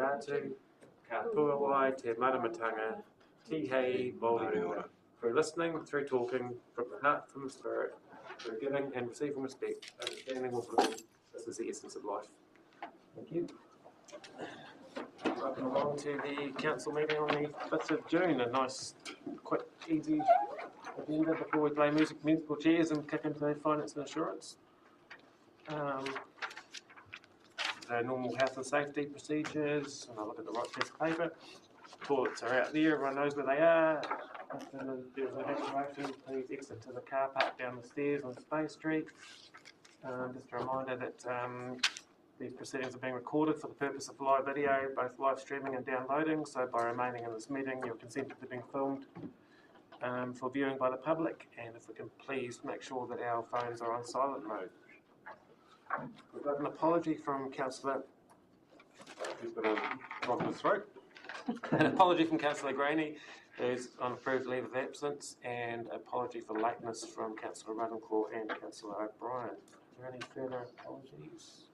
atu, ka puawai te maramatanga, tihei Māori. Through listening, through talking, from the heart, from the spirit, through giving and receiving respect, understanding or believing, this is the essence of life. Thank you. Welcome along to the council meeting on the 5th of June. A nice, quick, easy agenda before we play musical chairs and kick into finance and insurance. The normal health and safety procedures, and I look at the right piece of paper. Toilets are out there, everyone knows where they are. If there's an evacuation, please exit to the car park down the stairs on Space Street. Just a reminder that these proceedings are being recorded for the purpose of live video, both live streaming and downloading, so by remaining in this meeting you're consented to being filmed for viewing by the public, and if we can please make sure that our phones are on silent mode. We've got an apology from Councillor, who's got a frog in his throat. An apology from Councillor Graney, who's on approved leave of absence, and an apology for lateness from Councillor Ravenclaw and Councillor O'Brien. Are there any further apologies?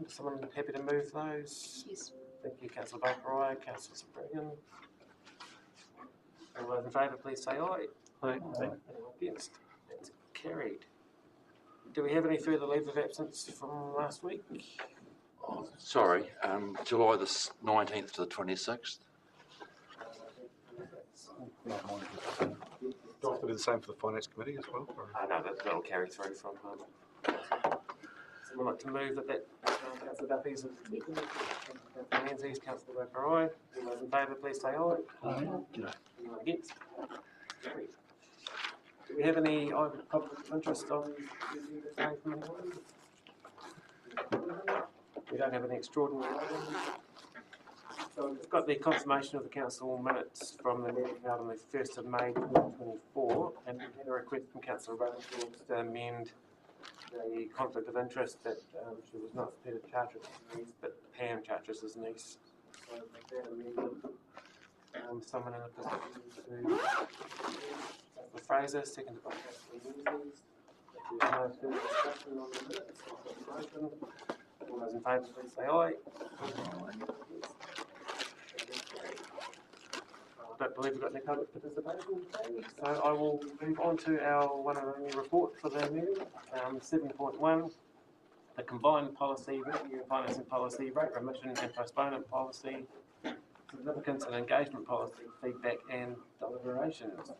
Someone happy to move those? Yes. Thank you, Councillor Bakerai, Councillor Sabrian. All those in favour, please say aye. Aye. Anyone against? That's carried. Do we have any further leave of absence from last week? Oh, sorry, July the 19th to the 26th. Do I have to do the same for the Finance Committee as well? No, that'll carry through from... Someone like to move that Councillor Duffy's Councillor Menzies, Councillor Bakerai. All those in favour, please say aye. Aye. Anyone against? Carried. Do we have any conflict of interest on the from anyone? We don't have any extraordinary items. So we've got the confirmation of the council minutes from the meeting held on the 1st of May 2024, and we had a request from Councillor Ravenclaw to amend the conflict of interest that she was not Peter Charteris' niece, but Pam Charteris' niece. So with that amendment, someone in a position to Councillor Fraser, seconded by Councillor Menzies. If there's no further discussion on the minutes, I'll put the motion. All those in favour, please say aye. I don't believe we've got any public participation today, so I will move on to our one and only report for the meeting. 7.1, the combined policy, revenue and financing policy, rate remission and postponement policy, significance and engagement policy, feedback and deliberations.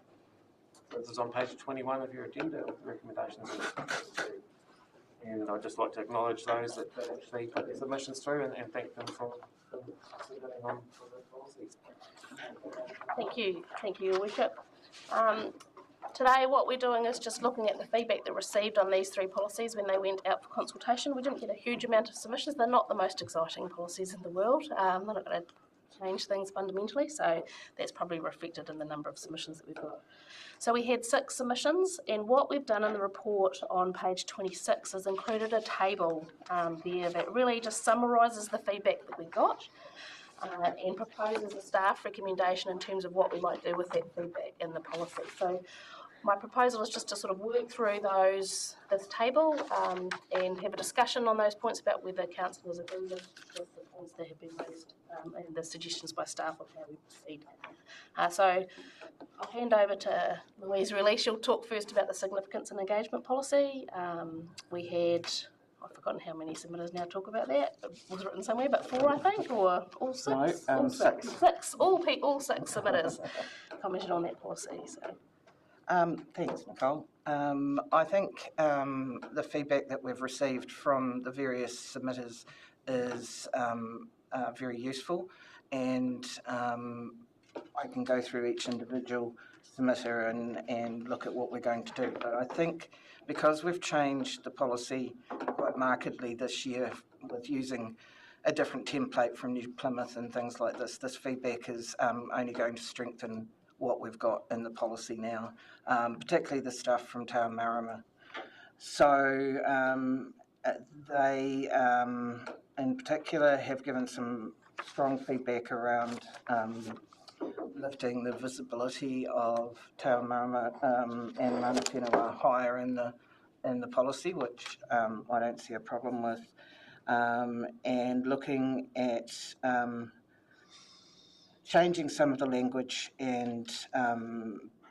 So this is on page 21 of your agenda with the recommendations. And I'd just like to acknowledge those that actually put their submissions through and thank them for submitting on for the policies. Thank you, Your Worship. Today what we're doing is just looking at the feedback that received on these three policies when they went out for consultation. We didn't get a huge amount of submissions. They're not the most exciting policies in the world. They're not going to change things fundamentally, so that's probably reflected in the number of submissions that we've got. So we had 6 submissions, and what we've done in the report on page 26 is included a table there that really just summarises the feedback that we got and proposes a staff recommendation in terms of what we might do with that feedback in the policy. So my proposal is just to sort of work through this table and have a discussion on those points about whether councillors agree with the points that have been raised and the suggestions by staff of how we proceed. So I'll hand over to Louise really. She'll talk first about the significance and engagement policy. We had, I've forgotten how many submitters now talk about that. It was written somewhere, but 4 I think, or all 6? No, all 6. 6. All 6 submitters commented on that policy. So. Thanks, Nicole. I think the feedback that we've received from the various submitters is very useful, and I can go through each individual submitter and look at what we're going to do. But I think because we've changed the policy quite markedly this year with using a different template from New Plymouth and things like this, this feedback is only going to strengthen what we've got in the policy now, particularly the stuff from Te Marama. So they, in particular, have given some strong feedback around lifting the visibility of Te Marama and Mana Whenua higher in the policy, which I don't see a problem with. and looking at changing some of the language and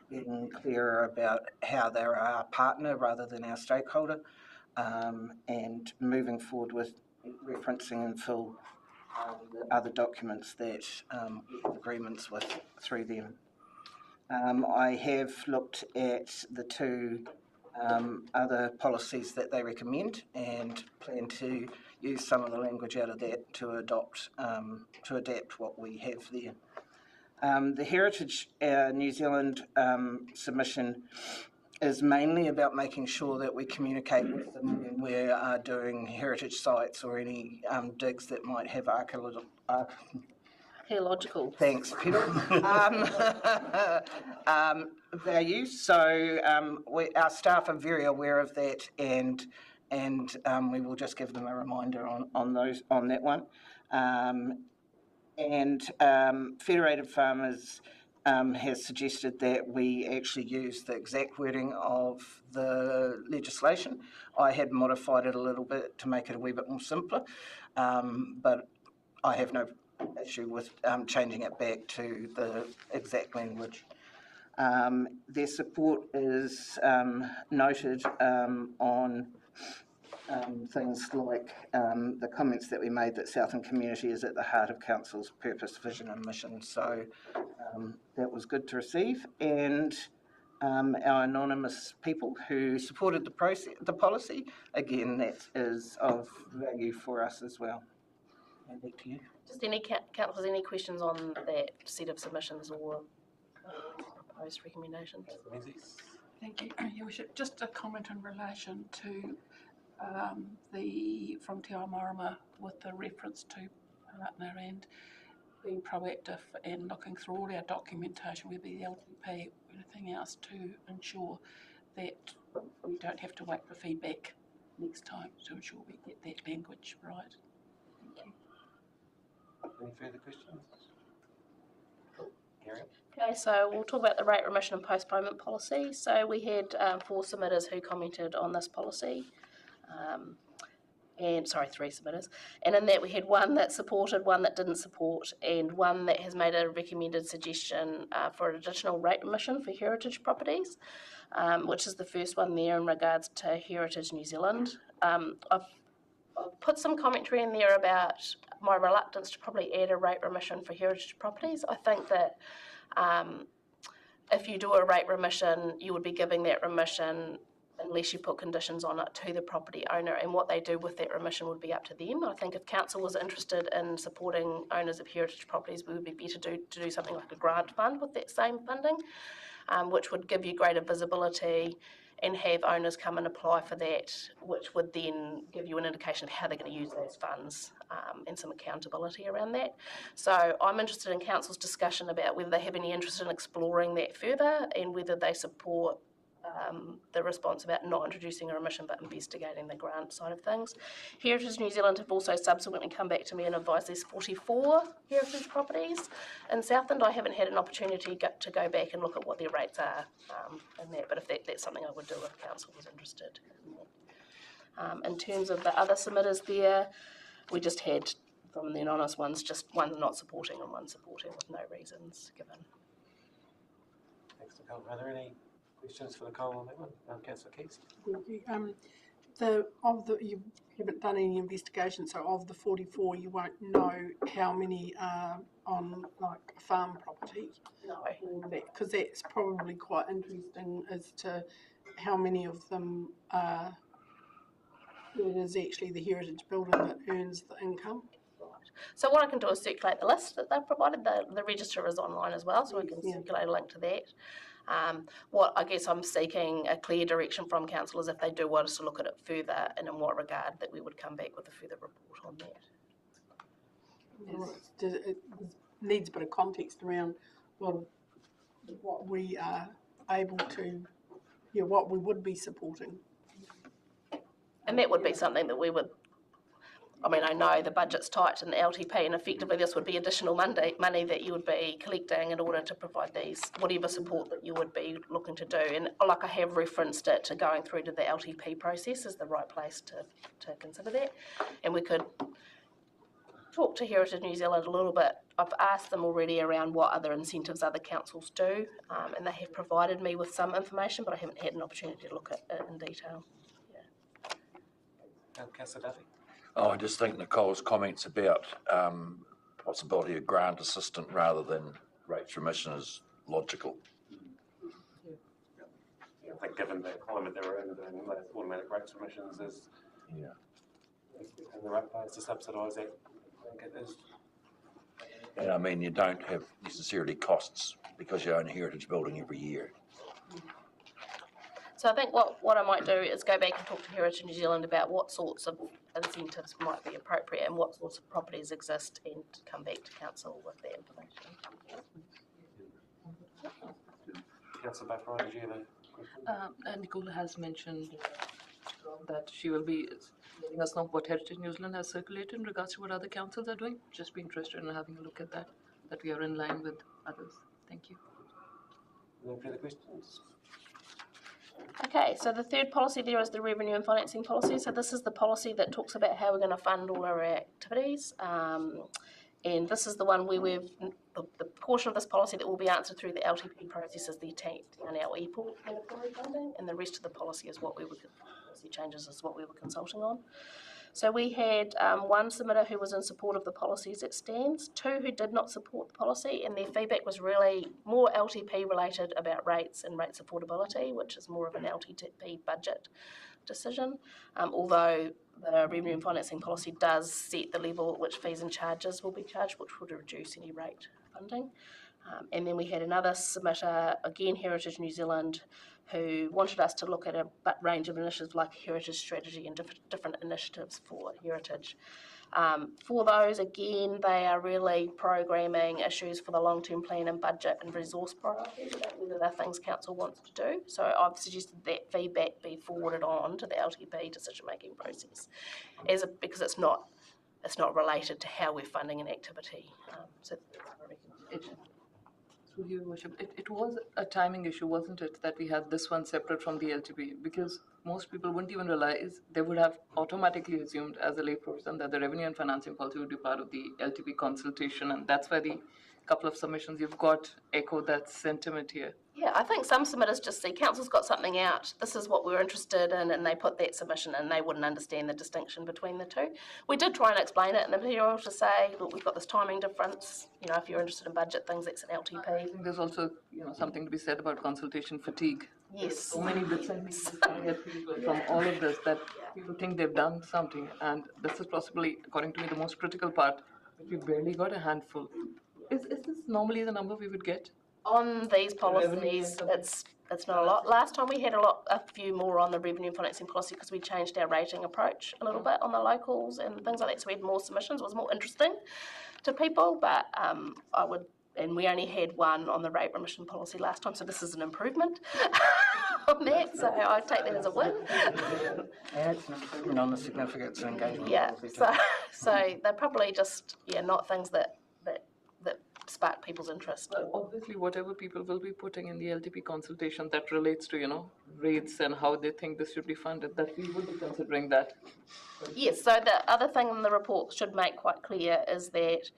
being clearer about how they're our partner rather than our stakeholder, and moving forward with referencing in full the other documents that we have agreements with through them. I have looked at the two other policies that they recommend and plan to use some of the language out of that to adapt what we have there. The Heritage New Zealand submission is mainly about making sure that we communicate with them when we're doing heritage sites or any digs that might have archaeological. Thanks, Peter. Value. So our staff are very aware of that, and we will just give them a reminder on that one. Federated Farmers has suggested that we actually use the exact wording of the legislation. I had modified it a little bit to make it a wee bit more simpler, but I have no issue with changing it back to the exact language. Their support is noted on things like the comments that we made that Southland community is at the heart of Council's purpose, vision and mission. So that was good to receive. And our anonymous people who supported the policy, again, that is of value for us as well. And back to you. Just any councillors, any questions on that set of submissions or proposed recommendations? Thank you. Your Worship, just a comment in relation to from Te Aomarama with the reference to partner and being proactive and looking through all our documentation, whether the LTP or anything else, to ensure that we don't have to wait for feedback next time, to ensure we get that language right. Thank you. Any further questions? Gary? Okay, so we'll talk about the rate remission and postponement policy. So we had 4 submitters who commented on this policy. 3 submitters, and in that we had 1 that supported, 1 that didn't support, and 1 that has made a recommended suggestion for an additional rate remission for heritage properties, which is the first one there in regards to Heritage New Zealand. I've put some commentary in there about my reluctance to probably add a rate remission for heritage properties. I think that if you do a rate remission, you would be giving that remission unless you put conditions on it to the property owner, and what they do with that remission would be up to them. I think if council was interested in supporting owners of heritage properties, we would be better to do something like a grant fund with that same funding, which would give you greater visibility and have owners come and apply for that, which would then give you an indication of how they're going to use those funds and some accountability around that. So I'm interested in council's discussion about whether they have any interest in exploring that further and whether they support the response about not introducing a remission but investigating the grant side of things. Heritage New Zealand have also subsequently come back to me and advised there's 44 heritage properties in Southland. I haven't had an opportunity to go back and look at what their rates are in that, but if that's something I would do if council was interested in that. In terms of the other submitters there, we just had from the anonymous ones just 1 not supporting and 1 supporting with no reasons given. Thanks, Nicole. Are there any questions for Nicole on that one? Councillor Keys? Thank you. You haven't done any investigation, so of the 44, you won't know how many are on like a farm property. No. Because that's probably quite interesting as to how many of them are. It is actually the heritage building that earns the income. So what I can do is circulate the list that they've provided. The register is online as well, so I can circulate a link to that. What I guess I'm seeking a clear direction from council is if they do want us to look at it further and in what regard, that we would come back with a further report on that. It needs a bit of context around what we are able to, what we would be supporting. And that would be something that we would I mean, I know the budget's tight in the LTP, and effectively this would be additional money that you would be collecting in order to provide these, whatever support that you would be looking to do. And like I have referenced it, to going through to the LTP process is the right place to consider that. And we could talk to Heritage New Zealand a little bit. I've asked them already around what other incentives other councils do, and they have provided me with some information, but I haven't had an opportunity to look at it in detail. Councillor Duffy? Oh, I just think Nicole's comments about possibility of grant assistant rather than rates remission is logical. I think given the climate that we're in, doing those automatic rates remissions is in the right place to subsidise that. I think it is. And I mean, you don't have necessarily costs because you own a heritage building every year. So I think what I might do is go back and talk to Heritage New Zealand about what sorts of incentives might be appropriate and what sorts of properties exist, and come back to council with that information. Councillor Buffrey, did you have a question? Nicola has mentioned that she will be letting us know what Heritage New Zealand has circulated in regards to what other councils are doing. Just be interested in having a look at that we are in line with others. Thank you. No further questions? Okay, so the third policy there is the revenue and financing policy. So this is the policy that talks about how we're going to fund all our activities. And this is the one where the portion of this policy that will be answered through the LTP process is the attack on our mandatory funding, and the rest of the policy is what policy changes is what we were consulting on. So we had one submitter who was in support of the policy as it stands, 2 who did not support the policy, and their feedback was really more LTP related about rates and rates affordability, which is more of an LTP budget decision, although the revenue and financing policy does set the level at which fees and charges will be charged, which would reduce any rate funding. And then we had another submitter, again Heritage New Zealand, who wanted us to look at a range of initiatives like Heritage Strategy and different initiatives for Heritage. For those, again, they are really programming issues for the long-term plan and budget and resource priorities, whether they're things council wants to do. So I've suggested that feedback be forwarded on to the LTP decision-making process, because it's not related to how we're funding an activity. So that's my recommendation. Through your worship, it was a timing issue, wasn't it, that we had this one separate from the LTP? Because most people wouldn't even realize, they would have automatically assumed as a layperson that the revenue and financing policy would be part of the LTP consultation, and that's why the couple of submissions you've got echo that sentiment here. Yeah, I think some submitters just see council's got something out, this is what we're interested in, and they put that submission in. They wouldn't understand the distinction between the two. We did try and explain it in the material to say, look, we've got this timing difference, if you're interested in budget things, that's an LTP. I think there's also something to be said about consultation fatigue. Yes. There's so many bits and pieces coming at people from all of this that people think they've done something, and this is possibly, according to me, the most critical part, but we barely got a handful. Is this normally the number we would get? On these policies, it's not a lot. Last time we had a few more on the revenue and financing policy because we changed our rating approach a little bit on the locals and things like that. So we had more submissions. It was more interesting to people, but and we only had one on the rate remission policy last time, so this is an improvement on that. So I take that as a win. And it's an improvement on the significance and engagement. Yeah. So they're probably just not things that spark people's interest. Well, obviously, whatever people will be putting in the LTP consultation that relates to, rates and how they think this should be funded, that we would be considering that. Yes, so the other thing in the report should make quite clear is that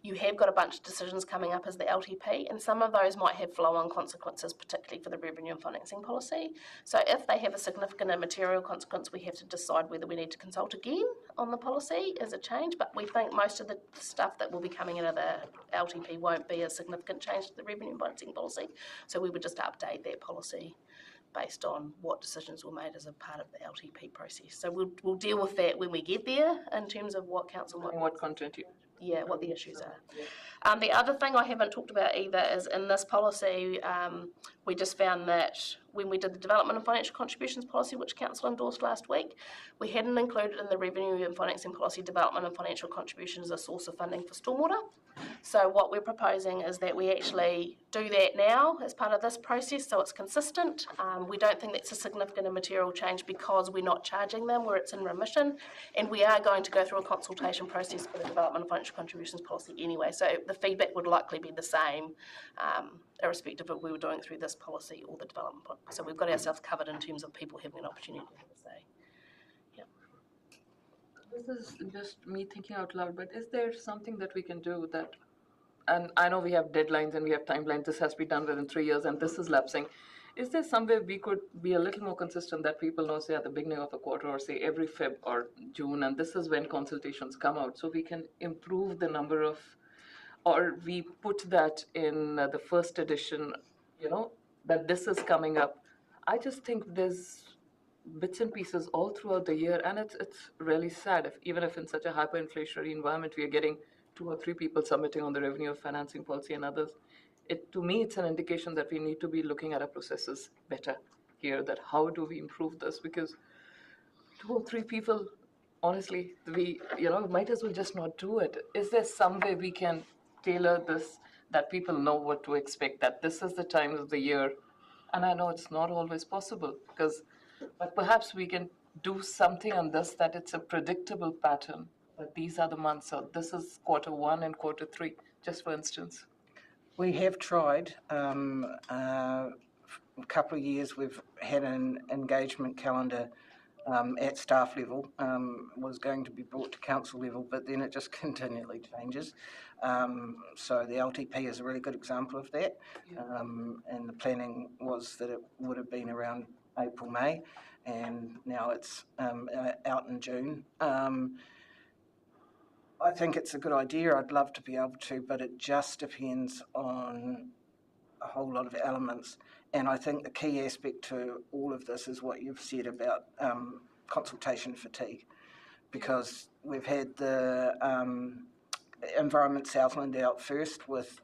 you have got a bunch of decisions coming up as the LTP, and some of those might have flow-on consequences, particularly for the revenue and financing policy. So if they have a significant and material consequence, we have to decide whether we need to consult again on the policy as a change, but we think most of the stuff that will be coming into the LTP won't be a significant change to the revenue and financing policy, so we would just update that policy based on what decisions were made as a part of the LTP process. So we'll deal with that when we get there in terms of what council might... What content you... Yeah, what the issues are. The other thing I haven't talked about either is in this policy, We just found that when we did the development and financial contributions policy, which Council endorsed last week, we hadn't included in the revenue and financing policy development and financial contributions as a source of funding for stormwater. So what we're proposing is that we actually do that now as part of this process, so it's consistent. We don't think that's a significant and material change because we're not charging them where it's in remission, and we are going to go through a consultation process for the development and financial contributions policy anyway, so the feedback would likely be the same, irrespective of if we were doing it through this policy or the development. So we've got ourselves covered in terms of people having an opportunity to have a say. This is just me thinking out loud, but is there something that we can do that, and I know we have deadlines and we have timelines, this has to be done within 3 years and this is lapsing. Is there some way we could be a little more consistent that people know, say, at the beginning of a quarter or say every Feb or June, and this is when consultations come out, so we can improve the number of, or we put that in the first edition, that this is coming up. I just think there's bits and pieces all throughout the year, and it's really sad even if in such a hyperinflationary environment we are getting 2 or 3 people submitting on the revenue of financing policy and others. To me, it's an indication that we need to be looking at our processes better here, that how do we improve this, because 2 or 3 people, honestly, we might as well just not do it. Is there some way we can tailor this that people know what to expect, that this is the time of the year? And I know it's not always possible, but perhaps we can do something on this, that it's a predictable pattern, that these are the months, so this is Q1 and Q3, just for instance. We have tried. A couple of years we've had an engagement calendar at staff level, was going to be brought to council level, but then it just continually changes. So the LTP is a really good example of that. And the planning was that it would have been around April, May, and now it's out in June. I think it's a good idea. I'd love to be able to, but it just depends on a whole lot of elements. And I think the key aspect to all of this is what you've said about consultation fatigue, because we've had the Environment Southland out first with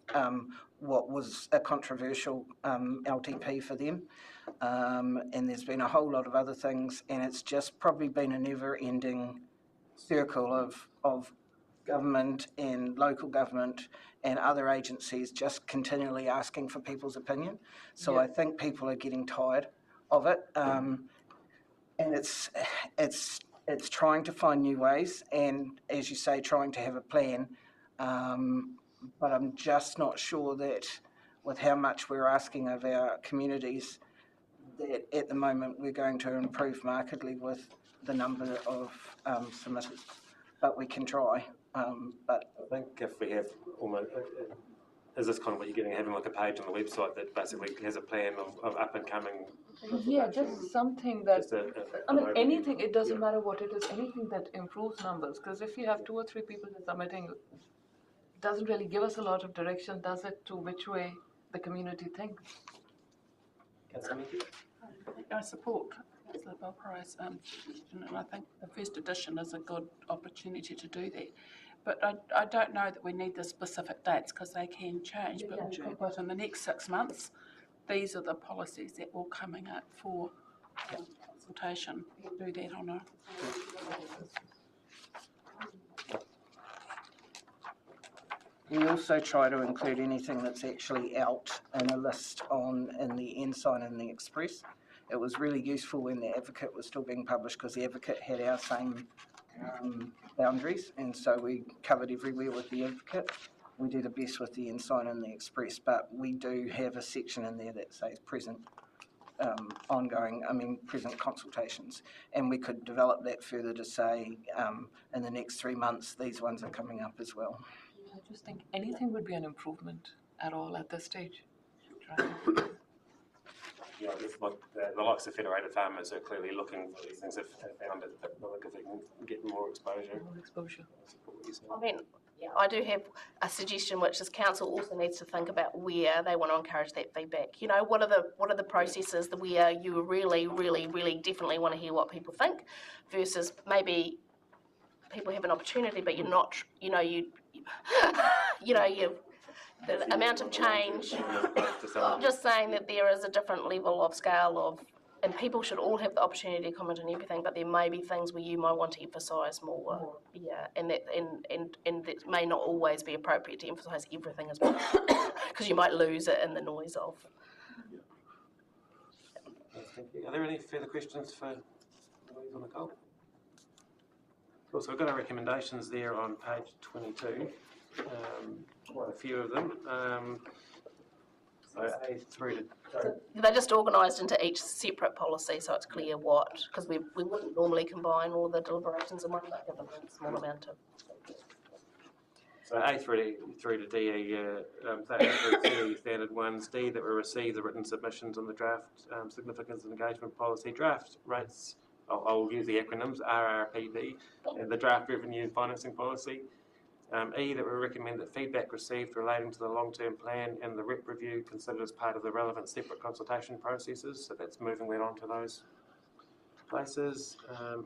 what was a controversial LTP for them. And there's been a whole lot of other things, and it's just probably been a never-ending circle of government and local government and other agencies just continually asking for people's opinion. So I think people are getting tired of it, and it's trying to find new ways, and as you say, trying to have a plan. But I'm just not sure that with how much we're asking of our communities, that at the moment we're going to improve markedly with the number of submitters. But we can try. But I think if we have almost, is this kind of what you're getting, having like a page on the website that basically has a plan of up and coming? Yeah, just something that, anything, it doesn't Yeah. matter what it is, anything that improves numbers. Because if you have 2 or 3 people submitting, it doesn't really give us a lot of direction, does it, to which way the community thinks? I support Councillor Belprice, and I think the first edition is a good opportunity to do that. But I don't know that we need the specific dates because they can change. But in the next 6 months, these are the policies that will coming up for consultation. We'll do that on a. we also try to include anything that's actually out in a list in the Ensign and the Express. It was really useful when the Advocate was still being published because the Advocate had our same boundaries, and so we covered everywhere with the Advocate. We do the best with the Ensign and the Express, but we do have a section in there that says present present consultations, and we could develop that further to say in the next 3 months these ones are coming up as well. I just think anything would be an improvement at all at this stage. Yeah, I guess like the likes of Federated Farmers are clearly looking for these things if they found it, if they can get more exposure. More exposure. I mean, I do have a suggestion, which is council also needs to think about where they want to encourage that feedback. You know, what are the processes that where you really, really, really definitely want to hear what people think, versus maybe people have an opportunity, but you're not, the amount of change. As opposed to some- I'm just saying that there is a different level of scale of, and people should all have the opportunity to comment on everything, but there may be things where you might want to emphasise more. Yeah, and that it may not always be appropriate to emphasise everything as well, because you might lose it in the noise of. Yes, thank you. Are there any further questions for Louise or Nicole? Cool, so we've got our recommendations there on page 22, quite a few of them. So A through to... They're just organised into each separate policy, so it's clear what, because we wouldn't normally combine all the deliberations in one, but give them a small amount of. So A through to D, fairly standard ones. D, that we receive the written submissions on the draft significance and engagement policy, draft rates, I'll use the acronyms, RRPP, and the draft revenue and financing policy. E, that we recommend that feedback received relating to the long-term plan and the REP review considered as part of the relevant separate consultation processes, so that's moving that on to those places.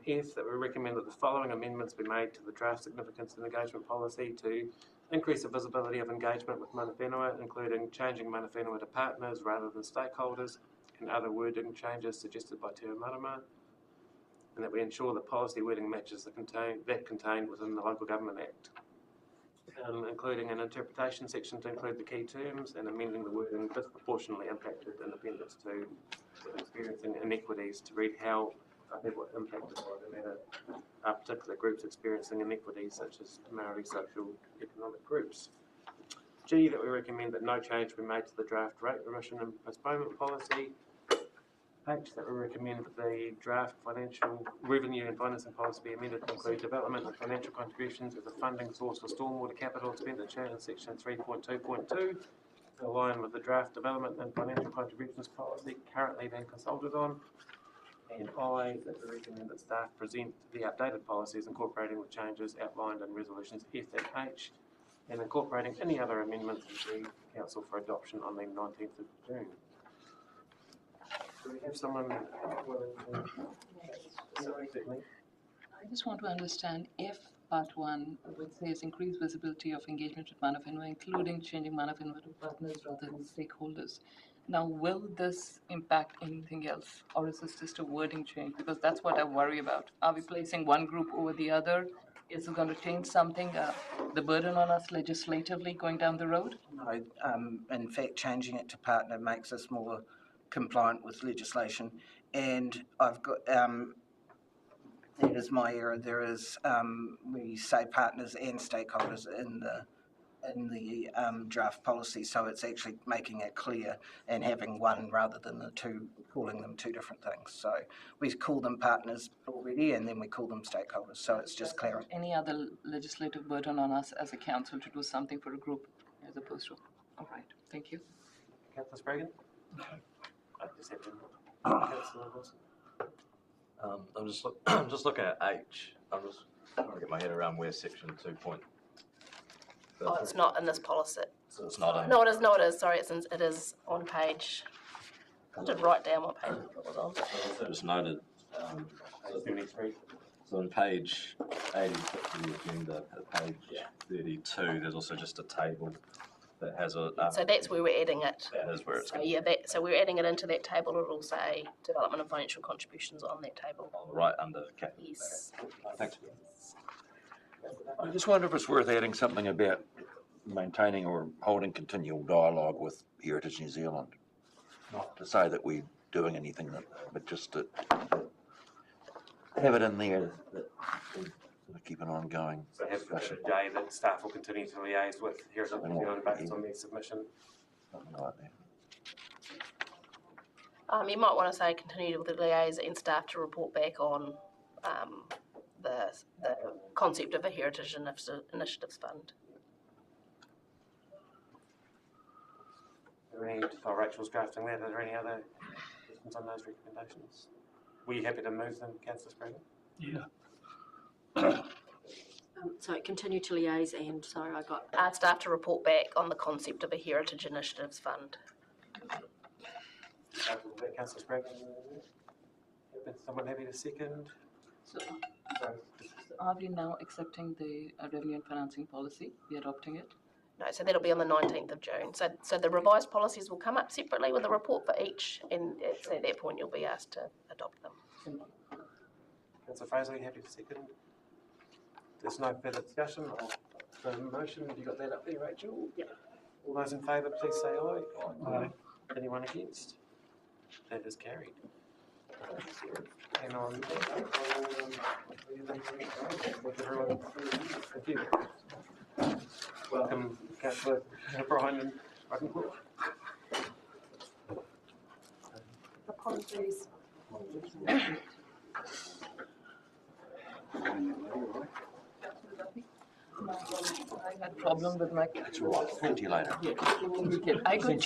F, that we recommend that the following amendments be made to the draft significance and engagement policy to increase the visibility of engagement with mana whenua, including changing mana whenua to partners rather than stakeholders, and other wording changes suggested by Te Marama, and that we ensure that policy wording matches that contained within the Local Government Act. Including an interpretation section to include the key terms and amending the wording disproportionately impacted independents to experiencing inequities to read how people are impacted by the matter, particular groups experiencing inequities such as Māori social economic groups. G, that we recommend that no change be made to the draft rate remission and postponement policy. H, that we recommend that the draft financial revenue and financing policy be amended to include development and financial contributions as a funding source for stormwater capital expenditure in section 3.2.2 to align with the draft development and financial contributions policy currently being consulted on. And I, that we recommend that staff present the updated policies incorporating the changes outlined in resolutions F and H and incorporating any other amendments to the council for adoption on the 19th of June. Do we have someone willing to? Certainly. I just want to understand if part one, which says increase visibility of engagement with mana whenua, including changing mana whenua to partners rather than stakeholders. Now, will this impact anything else, or is this just a wording change? Because that's what I worry about. Are we placing one group over the other? Is it going to change something, the burden on us legislatively going down the road? No, in fact, changing it to partner makes us more compliant with legislation. And I've got, that is my error. There is, we say partners and stakeholders in the draft policy, so it's actually making it clear and having one rather than the two, calling them two different things. So we call them partners already, and then we call them stakeholders. So it's just clear. Any other legislative burden on us as a council to do something for a group as opposed to? All right, thank you. Councillor Spragan? I just have to. Councillor Wilson? I'm just looking at H. I'm just trying to get my head around where section 2. Oh, it's not in this policy. So it's not in. No, it is. No, it is. Sorry, it is on page. I did write down what page it was on. So just noted. So on page 86 of the agenda, at page 32, there's also just a table that has a. So that's where we're adding it. That is where it's. So yeah, so we're adding it into that table. It'll say development and financial contributions on that table. Right under capital. Yes. Thanks. I just wonder if it's worth adding something about maintaining or holding continual dialogue with Heritage New Zealand. Not to say that we're doing anything, but just to have it in there that we keep an ongoing So have discussion. a day that staff will continue to liaise with Heritage New Zealand based on their submission. Something like that. You might want to say continue with the liaison and staff to report back on the concept of a Heritage Initiatives Fund. While Rachel's drafting that, are there any other questions on those recommendations? Were you happy to move them, Councillor Spragan? Yeah. So continue to liaise and, sorry, I got... Staff to report back on the concept of a Heritage Initiatives Fund. Councillor Spragan, someone happy to second? So are we now accepting the revenue and financing policy? We're adopting it? No, so that'll be on the 19th of June. So the revised policies will come up separately with a report for each, and at that point you'll be asked to adopt them. Councillor Fraser, you happy to second? There's no further discussion of the motion. Have you got that up there, Rachel? Yeah. All those in favour, please say aye. Aye. Anyone against? That is carried. And on everyone, thank you. Welcome, Councillor Brian and Rock'n'Court. Apologies. I had problem with my. That's all right. Talk to you later. Yeah. I could Since you're